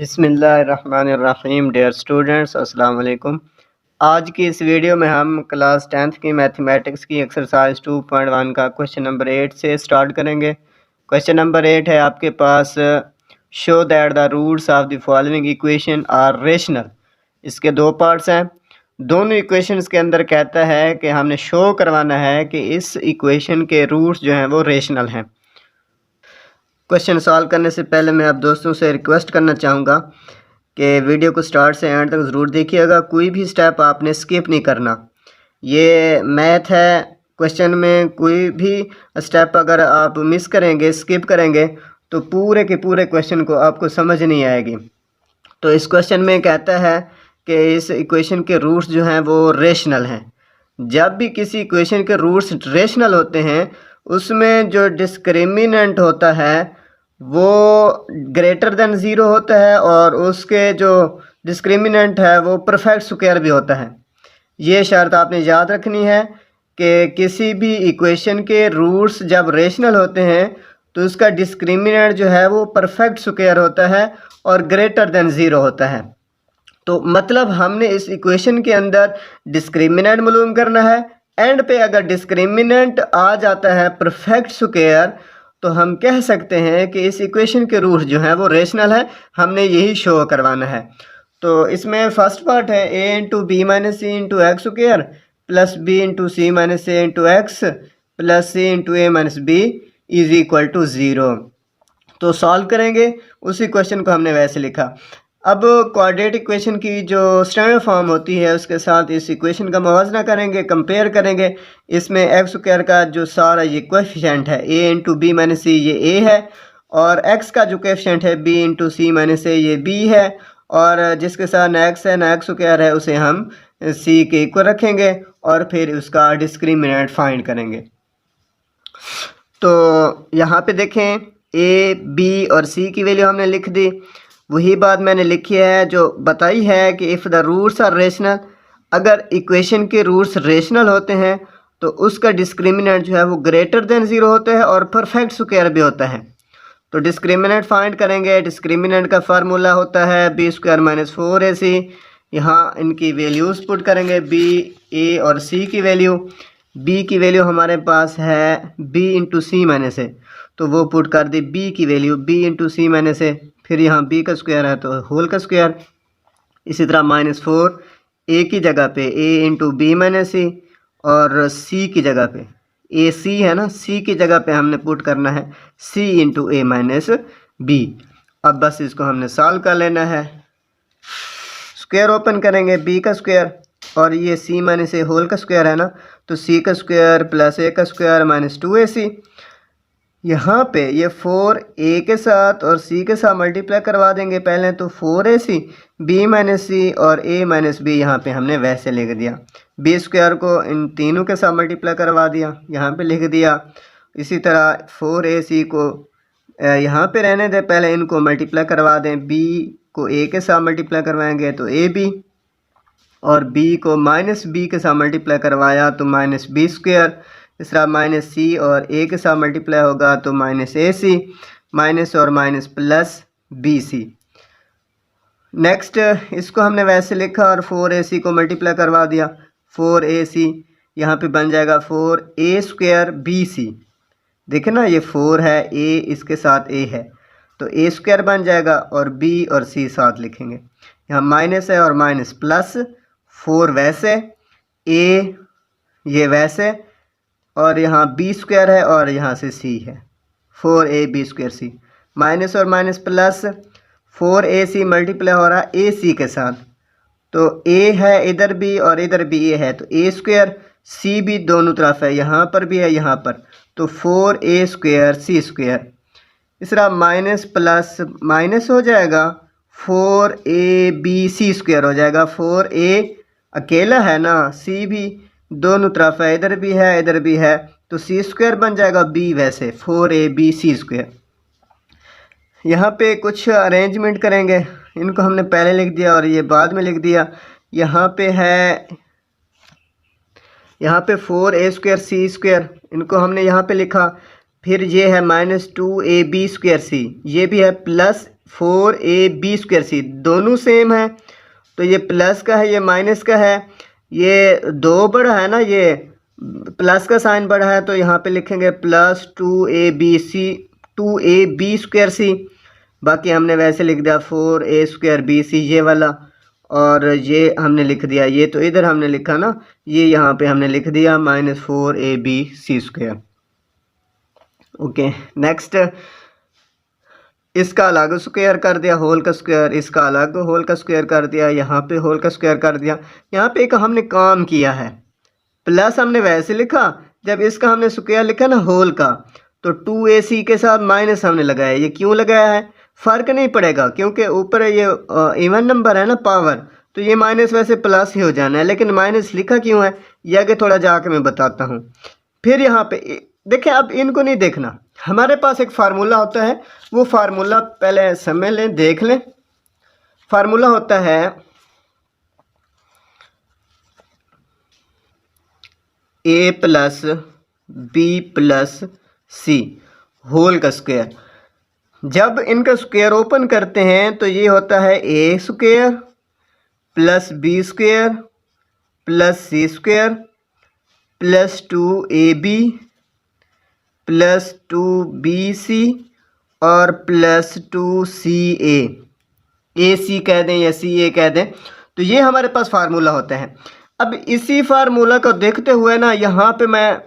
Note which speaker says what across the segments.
Speaker 1: बिस्मिल्लाहिर्रहमानिर्रहीम। Dear students, अस्सलाम वालेकुम। आज की इस वीडियो में हम क्लास 10th की मैथमेटिक्स की एक्सरसाइज 2.1 का क्वेश्चन नंबर 8 से स्टार्ट करेंगे। क्वेश्चन नंबर 8 है आपके पास, show that the roots of the following equation are rational. इसके दो पार्ट्स हैं। दोनों इक्वेशंस के अंदर कहता है कि हमने शो करवाना है कि इस इक्वेशन के रूट्स जो हैं वो रेशनल हैं। क्वेश्चन सॉल्व करने से पहले मैं आप दोस्तों से रिक्वेस्ट करना चाहूँगा कि वीडियो को स्टार्ट से एंड तक ज़रूर देखिएगा। कोई भी स्टेप आपने स्किप नहीं करना। ये मैथ है, क्वेश्चन में कोई भी स्टेप अगर आप मिस करेंगे, स्किप करेंगे, तो पूरे के पूरे क्वेश्चन को आपको समझ नहीं आएगी। तो इस क्वेश्चन में कहता है कि इस इक्वेशन के रूट्स जो हैं वो रेशनल हैं। जब भी किसी इक्वेशन के रूट्स रेशनल होते हैं, उसमें जो डिस्क्रिमिनेंट होता है वो ग्रेटर देन ज़ीरो होता है और उसके जो डिस्क्रिमिनेंट है वो परफेक्ट स्क्वायर भी होता है। ये शर्त आपने याद रखनी है कि किसी भी इक्वेशन के रूट्स जब रेशनल होते हैं तो उसका डिस्क्रिमिनेंट जो है वो परफेक्ट स्क्वायर होता है और ग्रेटर देन ज़ीरो होता है। तो मतलब हमने इस इक्वेशन के अंदर डिस्क्रिमिनेंट मालूम करना है। एंड पे अगर डिस्क्रिमिनेंट आ जाता है परफेक्ट स्क्वायर, तो हम कह सकते हैं कि इस इक्वेशन के रूट्स जो हैं वो रेशनल है। हमने यही शो करवाना है। तो इसमें फर्स्ट पार्ट है a into b minus c into x square plus b into c minus a into x plus c into a minus b is equal to zero. तो सॉल्व करेंगे। उसी क्वेश्चन को हमने वैसे लिखा। अब क्वाड्रेटिक इक्वेशन की जो स्टैंडर्ड फॉर्म होती है उसके साथ इस इक्वेशन का मुवाजना करेंगे, कंपेयर करेंगे। इसमें एक्स स्क्वायर का जो सारा ये कोएफिशिएंट है a इंटू बी माइनस सी ये a है, और x का जो कोएफिशिएंट है b इंटू सी माइनस ए ये b है, और जिसके साथ ना x है ना एक्स स्क्वायर है उसे हम c के इक्वल रखेंगे और फिर उसका डिस्क्रिमिनेंट फाइंड करेंगे। तो यहाँ पे देखें a, b और c की वैल्यू हमने लिख दी। वही बात मैंने लिखी है जो बताई है कि if the roots are rational, अगर इक्वेशन के रूट्स रेशनल होते हैं तो उसका डिस्क्रिमिनेंट जो है वो ग्रेटर देन ज़ीरो होता है और परफेक्ट स्क्वायर भी होता है। तो डिस्क्रिमिनेंट फाइंड करेंगे। डिस्क्रिमिनेंट का फार्मूला होता है बी स्क्वायर माइनस 4ac। यहाँ इनकी वैल्यूज़ पुट करेंगे, b, a और c की वैल्यू। b की वैल्यू हमारे पास है b इंटू सी माइनस ए, तो वो पुट कर दी b की value b into c minus ए। फिर यहाँ b का स्क्वायर है तो होल का स्क्वायर। इसी तरह -4 a की जगह पे a इंटू बी माइनस सी, और c की जगह पे ए सी है ना, c की जगह पे हमने पुट करना है c into a minus B. अब बस इसको हमने सॉल्व कर लेना है। स्क्वायर ओपन करेंगे, b का स्क्वायर और ये c माइनस ए होल का स्क्वायर है ना, तो c का स्क्वायर प्लस a का स्क्वायर माइनस 2ac। यहाँ पे ये 4a के साथ और c के साथ मल्टीप्लाई करवा देंगे पहले, तो 4ac b माइनस सी और a माइनस बी यहाँ पे हमने वैसे लिख दिया। b स्क्वायर को इन तीनों के साथ मल्टीप्लाई करवा दिया, यहाँ पे लिख दिया। इसी तरह 4ac को यहाँ पे रहने दें, पहले इनको मल्टीप्लाई करवा दें। b को a के साथ मल्टीप्लाई करवाएंगे तो ab, और b को माइनस b के साथ मल्टीप्लाई करवाया तो माइनस b स्क्वायर। इस तरह माइनस सी और a के साथ मल्टीप्लाई होगा तो माइनस ac, माइनस और माइनस प्लस bc। नेक्स्ट इसको हमने वैसे लिखा और 4ac को मल्टीप्लाई करवा दिया। 4ac यहाँ पे बन जाएगा 4a स्क्वायर bc। देखें ना, ये 4 है, a इसके साथ a है तो a स्क्वायर बन जाएगा और b और c साथ लिखेंगे। यहाँ माइनस है और माइनस प्लस, 4 वैसे, a ये वैसे, और यहाँ b स्क्वायर है और यहाँ से c है 4ab स्क्वायर c। माइनस और माइनस प्लस, 4ac मल्टीप्लाई हो रहा है ac के साथ, तो a है इधर भी और इधर भी a है तो a स्क्वायर, c भी दोनों तरफ है, यहाँ पर भी है यहाँ पर, तो 4a स्क्वायर c स्क्वायर। इस तरह माइनस प्लस माइनस हो जाएगा, 4abc स्क्वायर हो जाएगा। 4a अकेला है ना, c भी दोनों तरफ है, इधर भी है इधर भी है, तो c स्क्वायर बन जाएगा b वैसे 4abc स्क्वायर। यहाँ पे कुछ अरेंजमेंट करेंगे, इनको हमने पहले लिख दिया और ये बाद में लिख दिया। यहाँ पे है, यहाँ पे 4a स्क्वायर c स्क्वायर, इनको हमने यहाँ पे लिखा। फिर ये है -2ab स्क्वायर c, ये भी है, प्लस 4ab²c दोनों सेम है, तो ये प्लस का है ये माइनस का है, ये 2 बड़ा है ना, ये प्लस का साइन बड़ा है, तो यहाँ पे लिखेंगे प्लस 2ab²c। बाकी हमने वैसे लिख दिया 4a²bc ये वाला, और ये हमने लिख दिया, ये तो इधर हमने लिखा ना, ये यहाँ पे हमने लिख दिया -4abc²। ओके, नेक्स्ट इसका अलग स्क्वायर कर दिया होल का स्क्वायर, इसका अलग होल का स्क्वायर कर दिया, यहाँ पे होल का स्क्वायर कर दिया। यहाँ पे एक हमने काम किया है, प्लस हमने वैसे लिखा, जब इसका हमने स्क्वायर लिखा ना होल का, तो 2ac के साथ माइनस हमने लगाया। ये क्यों लगाया है? फ़र्क नहीं पड़ेगा, क्योंकि ऊपर ये इवन नंबर है ना पावर, तो ये माइनस वैसे प्लस ही हो जाना है, लेकिन माइनस लिखा क्यों है ये आगे थोड़ा जाके मैं बताता हूँ। फिर यहाँ पे देखें, अब इनको नहीं देखना, हमारे पास एक फार्मूला होता है, वो फार्मूला पहले समझ लें, देख लें। फार्मूला होता है a+b+c होल का स्क्वायर। जब इनका स्क्वायर ओपन करते हैं तो ये होता है a² + b² + c² + 2ab + 2bc और +2ca, ac कह दें या ca कह दें। तो ये हमारे पास फार्मूला होता है। अब इसी फार्मूला को देखते हुए ना, यहाँ पे मैं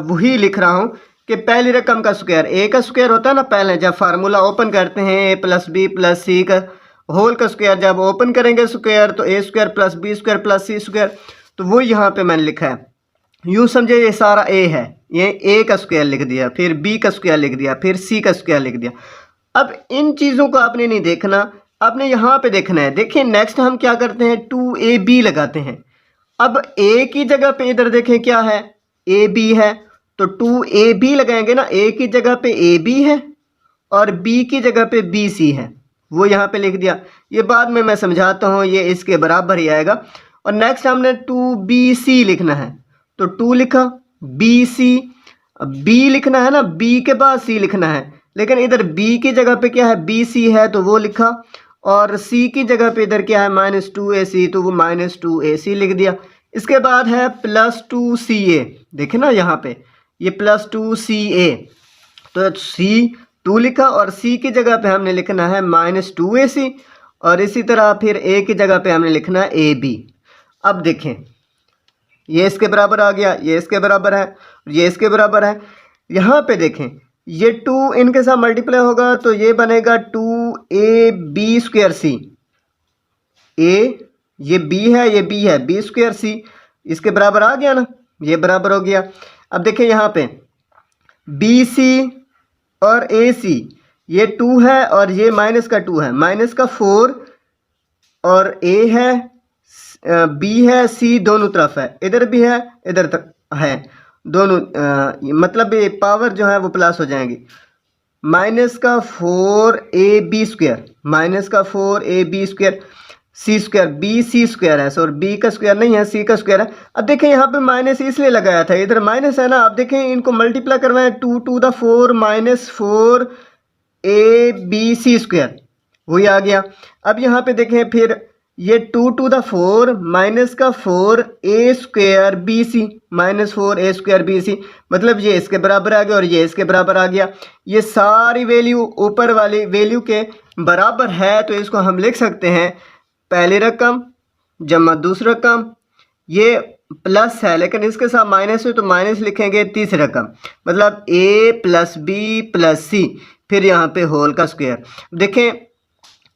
Speaker 1: वही लिख रहा हूँ कि पहली रकम का स्क्वायर, a का स्क्वायर होता है ना, पहले जब फार्मूला ओपन करते हैं a+b+c का होल का स्क्वायर, जब ओपन करेंगे स्क्वायर तो a² + b² + c², तो वो यहाँ पे मैंने लिखा है। यूँ समझे ये सारा a है, ये a का स्क्वायर लिख दिया, फिर b का स्क्वायर लिख दिया, फिर c का स्क्वायर लिख दिया। अब इन चीज़ों को आपने नहीं देखना, आपने यहाँ पे देखना है। देखिए नेक्स्ट हम क्या करते हैं, 2ab लगाते हैं। अब a की जगह पे इधर देखें क्या है, ab है, तो 2ab लगाएंगे ना, a की जगह पे ab है और b की जगह पे bc है, वो यहाँ पे लिख दिया। ये बाद में मैं समझाता हूँ, ये इसके बराबर ही आएगा। और नेक्स्ट हमने 2bc लिखना है, तो 2 लिखा, bc, b लिखना है ना, b के बाद c लिखना है, लेकिन इधर b की जगह पे क्या है, bc है, तो वो लिखा, और c की जगह पे इधर क्या है -2ac, तो वो -2ac लिख दिया। इसके बाद है +2ca, देखे ना यहाँ पे ये +2ca, तो c 2 लिखा और c की जगह पे हमने लिखना है -2ac, और इसी तरह फिर a की जगह पे हमने लिखना है ab। अब देखें ये इसके बराबर आ गया, ये इसके बराबर है, ये इसके बराबर है। यहाँ पे देखें ये 2 इनके साथ मल्टीप्लाई होगा तो ये बनेगा 2ab²c, a ये b है, ये b है, b²c इसके बराबर आ गया ना, ये बराबर हो गया। अब देखिए यहाँ पे bc और ac ये 2 है और ये माइनस का 2 है, माइनस का 4, और a है, b है, c दोनों तरफ है, इधर भी है इधर तक है, दोनों मतलब ये पावर जो है वो प्लस हो जाएंगी। -4ab², -4ab², c², bc² है, सॉरी b का स्क्वायर नहीं है, c का स्क्वायर है। अब देखें यहाँ पे माइनस इसलिए लगाया था, इधर माइनस है ना, अब देखें इनको मल्टीप्लाई करवाएं, 2 to the 4 -4abc² वही आ गया। अब यहाँ पे देखें फिर ये 2 to the 4 -4a²bc, -4a²bc, मतलब ये इसके बराबर आ गया और ये इसके बराबर आ गया। ये सारी वैल्यू ऊपर वाली वैल्यू के बराबर है, तो इसको हम लिख सकते हैं पहली रकम जमा दूसरी रकम, ये प्लस है लेकिन इसके साथ माइनस है, तो माइनस लिखेंगे तीसरी रकम, मतलब a + b + c, फिर यहाँ पे होल का स्क्वायर। देखें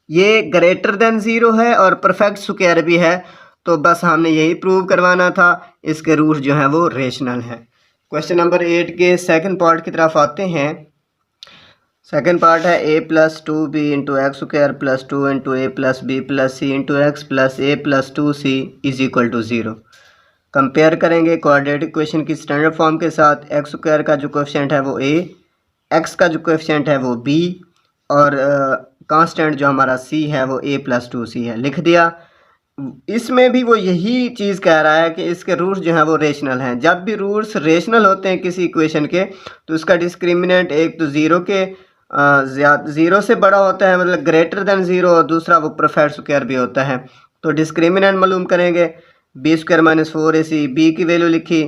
Speaker 1: ये ग्रेटर देन 0 है और परफेक्ट स्क्वायर भी है, तो बस हमने यही प्रूव करवाना था, इसके रूट जो हैं वो रेशनल हैं। क्वेश्चन नंबर 8 के सेकंड पार्ट की तरफ आते हैं। सेकंड पार्ट है a + 2b × x² + 2 × a + b + c × x + a + 2c = 0। Compare करेंगे क्वाड्रेटिक इक्वेशन की स्टैंडर्ड फॉर्म के साथ। x² का जो कोएफिशिएंट है वो a, x का जो कोएफिशिएंट है वो b, और कांस्टेंट जो हमारा c है वो a + 2c है, लिख दिया। इसमें भी वो यही चीज़ कह रहा है कि इसके रूट्स जो हैं वो रेशनल हैं। जब भी रूट्स रेशनल होते हैं किसी इक्वेशन के, तो उसका डिस्क्रिमिनेंट एक तो 0 के ज़ीरो से बड़ा होता है, मतलब ग्रेटर देन ज़ीरो, और दूसरा वो परफेक्ट स्क्वायर भी होता है। तो डिस्क्रिमिनेंट मालूम करेंगे, b square minus 4ac, b की वैल्यू लिखी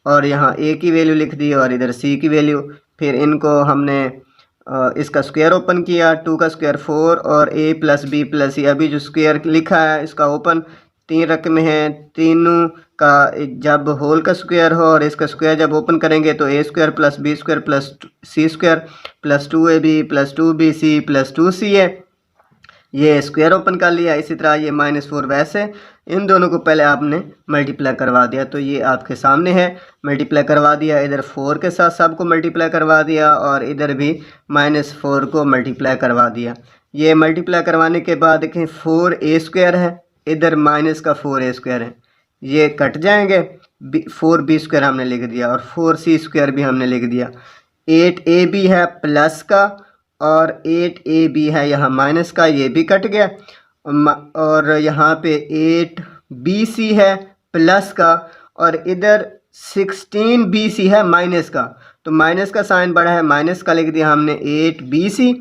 Speaker 1: और यहाँ ए की वैल्यू लिख दी और इधर सी की वैल्यू। फिर इनको हमने इसका स्क्वायर ओपन किया, 2 का स्क्वायर 4 और a प्लस बी प्लस सी। अभी जो स्क्वायर लिखा है इसका ओपन, 3 रकम हैं, तीनों का जब होल का स्क्वायर हो और इसका स्क्वायर जब ओपन करेंगे तो a square plus b square plus c square plus 2ab plus 2bc plus 2c है। ये स्क्वायर ओपन कर लिया। इसी तरह ये -4 वैसे इन दोनों को पहले आपने मल्टीप्लाई करवा दिया, तो ये आपके सामने है, मल्टीप्लाई करवा दिया। इधर 4 के साथ सबको मल्टीप्लाई करवा दिया और इधर भी -4 को मल्टीप्लाई करवा दिया। ये मल्टीप्लाई करवाने के बाद देखें 4a स्क्वायर है, इधर माइनस का 4a स्क्वायर है, ये कट जाएंगे। 4b स्क्वायर हमने लिख दिया और 4c स्क्वायर भी हमने लिख दिया। 8ab है प्लस का और 8ab है यहाँ माइनस का, ये भी कट गया। और यहाँ पे 8bc है प्लस का और इधर 16bc है माइनस का, तो माइनस का साइन बड़ा है, माइनस का लिख दिया हमने 8bc।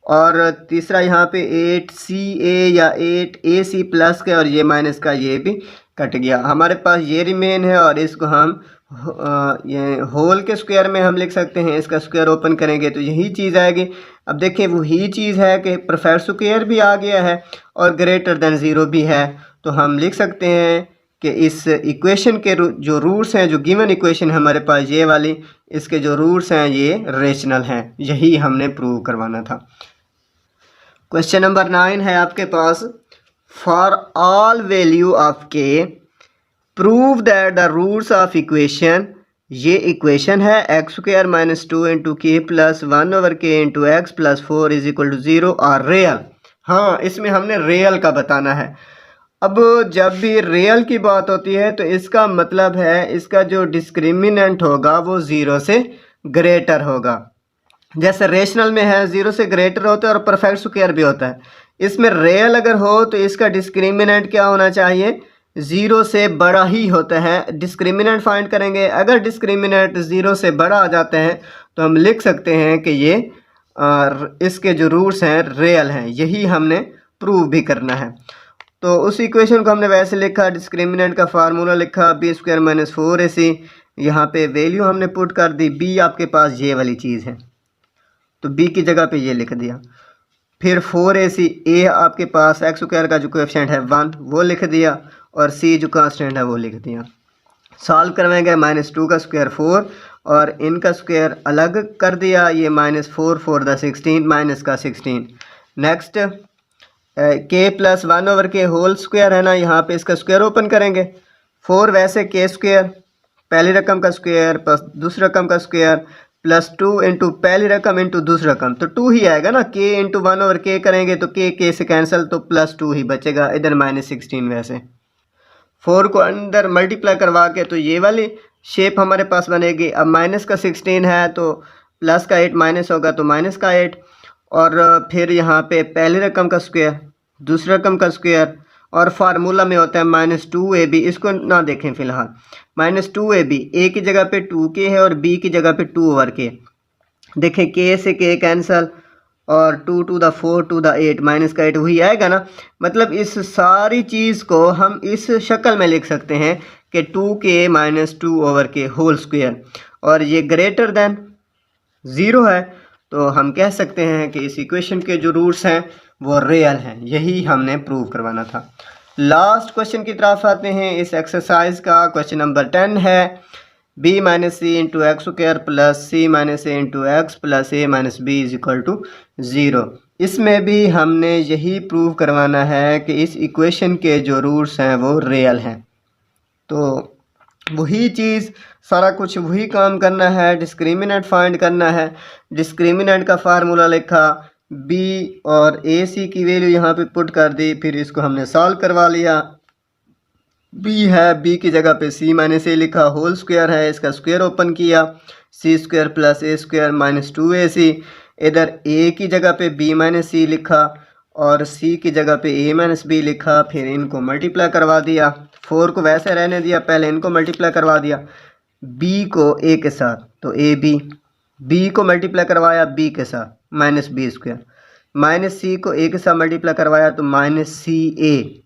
Speaker 1: और तीसरा यहाँ पे 8ca या 8ac प्लस का और ये माइनस का, ये भी कट गया। हमारे पास ये रिमेन है और इसको हम ये होल के स्क्वायर में हम लिख सकते हैं। इसका स्क्वायर ओपन करेंगे तो यही चीज़ आएगी। अब देखें वही चीज़ है कि परफेक्ट स्क्वायर भी आ गया है और ग्रेटर देन ज़ीरो भी है, तो हम लिख सकते हैं कि इस इक्वेशन के जो रूट्स हैं, जो गिवन इक्वेशन है हमारे पास ये वाली, इसके जो रूट्स हैं ये रेशनल हैं। यही हमने प्रूव करवाना था। क्वेश्चन नंबर 9 है आपके पास, for all value of k prove that the roots of equation, ये इक्वेशन है x square minus 2 into k plus 1 over k into x plus 4 is equal to 0 और रियल। हाँ, इसमें हमने रियल का बताना है। अब जब भी रियल की बात होती है तो इसका मतलब है इसका जो डिस्क्रिमिनेंट होगा वो 0 से ग्रेटर होगा। जैसे रेशनल में है 0 से ग्रेटर होता है और परफेक्ट स्क्वायर भी होता है। इसमें रियल अगर हो तो इसका डिस्क्रिमिनेंट क्या होना चाहिए, 0 से बड़ा ही होता है। डिस्क्रिमिनेंट फाइंड करेंगे, अगर डिस्क्रिमिनेंट 0 से बड़ा आ जाते हैं तो हम लिख सकते हैं कि ये इसके जो रूट्स हैं रियल हैं। यही हमने प्रूव भी करना है। तो उस इक्वेशन को हमने वैसे लिखा, डिस्क्रिमिनेंट का फार्मूला लिखा बी स्क्वायर माइनस 4ac, यहाँ पे वैल्यू हमने पुट कर दी। बी आपके पास ये वाली चीज़ है तो बी की जगह पे ये लिख दिया। फिर 4ac, ए आपके पास एक्स स्क्वायर का जो कोएफिशिएंट है 1 वो लिख दिया और सी जो कांस्टेंट है वो लिख दिया। सॉल्व करवाएंगे -2 का स्क्वायर 4 और इनका स्क्वायर अलग कर दिया, ये -4 4 द 16 माइनस का 16। नेक्स्ट के प्लस 1 ओवर के होल स्क्वायर है ना, यहाँ पे इसका स्क्वायर ओपन करेंगे। 4 वैसे के स्क्वायर पहली रकम का स्क्वायर प्लस दूसरी रकम का स्क्वायर प्लस 2 इंटू पहली रकम इंटू दूसरी रकम, तो 2 ही आएगा ना। के इंटू 1 ओवर के करेंगे तो के से कैंसिल, तो प्लस 2 ही बचेगा। इधर -16 वैसे 4 को अंदर मल्टीप्लाई करवा के तो ये वाली शेप हमारे पास बनेगी। अब माइनस का 16 है तो प्लस का 8 माइनस होगा तो माइनस का 8, और फिर यहाँ पे पहली रकम का स्क्वायर दूसरी रकम का स्क्वायर, और फार्मूला में होता है -2ab। इसको ना देखें फ़िलहाल, -2ab, ए की जगह पे 2k है और बी की जगह पे 2 ओवर के। देखें के से के कैंसल और 2 to the 4 to the 8 minus का 8 वही आएगा ना। मतलब इस सारी चीज़ को हम इस शक्ल में लिख सकते हैं कि 2k माइनस 2 ओवर के होल स्क्वायर, और ये ग्रेटर देन 0 है, तो हम कह सकते हैं कि इस इक्वेशन के जो रूट्स हैं वो रियल हैं। यही हमने प्रूव करवाना था। लास्ट क्वेश्चन की तरफ आते हैं इस एक्सरसाइज का। क्वेश्चन नंबर 10 है, b minus c into x square plus c minus a into x plus a minus b is equal to 0। इसमें भी हमने यही प्रूव करवाना है कि इस इक्वेशन के जो रूट्स हैं वो रियल हैं। तो वही चीज़, सारा कुछ वही काम करना है, डिस्क्रिमिनेंट फाइंड करना है। डिस्क्रिमिनेंट का फार्मूला लिखा, b और ac की वैल्यू यहाँ पे पुट कर दी, फिर इसको हमने सॉल्व करवा लिया। b है, b की जगह पे c माइनस ए लिखा, होल स्क्वायर है, इसका स्क्वायर ओपन किया, c square plus A square minus 2ac। इधर a की जगह पे b माइनस सी लिखा और c की जगह पे a माइनस बी लिखा, फिर इनको मल्टीप्लाई करवा दिया। 4 को वैसे रहने दिया, पहले इनको मल्टीप्लाई करवा दिया b को a के साथ, तो ab, b को मल्टीप्लाई करवाया b के साथ माइनस बी स्क्वायर, माइनस सी को ए के साथ मल्टीप्लाई करवाया तो माइनस सी ए,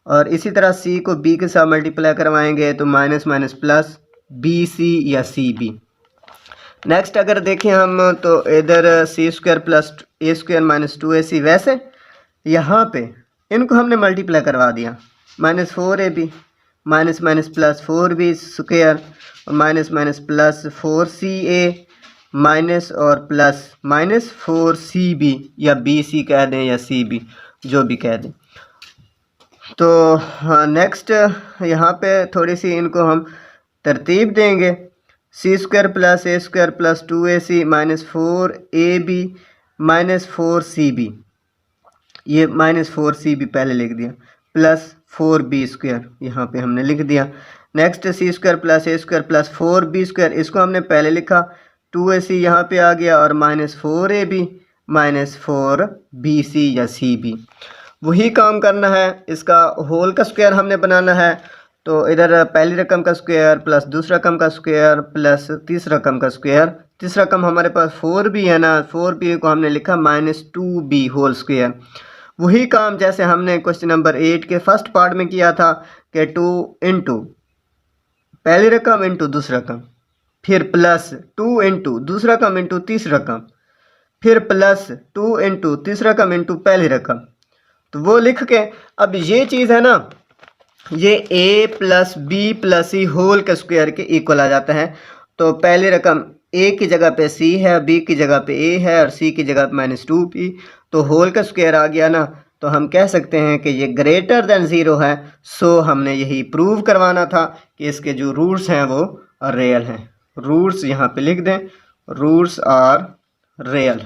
Speaker 1: और इसी तरह सी को बी के साथ मल्टीप्लाई करवाएंगे तो minus minus plus B C या सी बी। नेक्स्ट अगर देखें हम तो इधर C square plus A square minus 2ac, वैसे यहाँ पे इनको हमने मल्टीप्लाई करवा दिया, minus 4ab minus minus plus 4b square और minus minus plus 4ca minus और प्लस माइनस 4cb या bc कह दें या cb जो भी कह दें। तो नेक्स्ट यहाँ पे थोड़ी सी इनको हम तरतीब देंगे, C square plus A square plus 2ac minus 4ab minus 4cb, ये माइनस 4cb पहले लिख दिया, प्लस 4b स्क्वायर यहाँ पे हमने लिख दिया। Next C square plus A square plus 4b square, इसको हमने पहले लिखा, 2ac यहाँ पे आ गया और माइनस 4ab माइनस 4bc या cb। वही काम करना है, इसका होल का स्क्वायर हमने बनाना है, तो इधर पहली रकम का स्क्वायर प्लस दूसरा रकम का स्क्वायर प्लस तीसरा रकम का स्क्वायर, तीसरा रकम हमारे पास 4b है ना, 4b को हमने लिखा माइनस 2b होल स्क्वायर। वही काम जैसे हमने क्वेश्चन नंबर 8 के फर्स्ट पार्ट में किया था कि 2 इंटू पहली रकम इंटू दूसरा रकम, फिर प्लस 2 इंटू दूसरा रकम इंटू तीसरा रकम, फिर प्लस 2 इंटू तीसरा रकम इंटू पहली रकम। तो वो लिख के अब ये चीज़ है ना, ये a plus b plus c whole के स्क्वायर के इक्वल आ जाता है। तो पहली रकम a की जगह पे c है, b की जगह पे a है और c की जगह पे माइनस 2b, तो होल का स्क्वायर आ गया ना, तो हम कह सकते हैं कि ये ग्रेटर देन ज़ीरो है। सो हमने यही प्रूव करवाना था कि इसके जो रूट्स हैं वो रियल हैं। रूट्स यहाँ पे लिख दें, रूट्स आर रियल।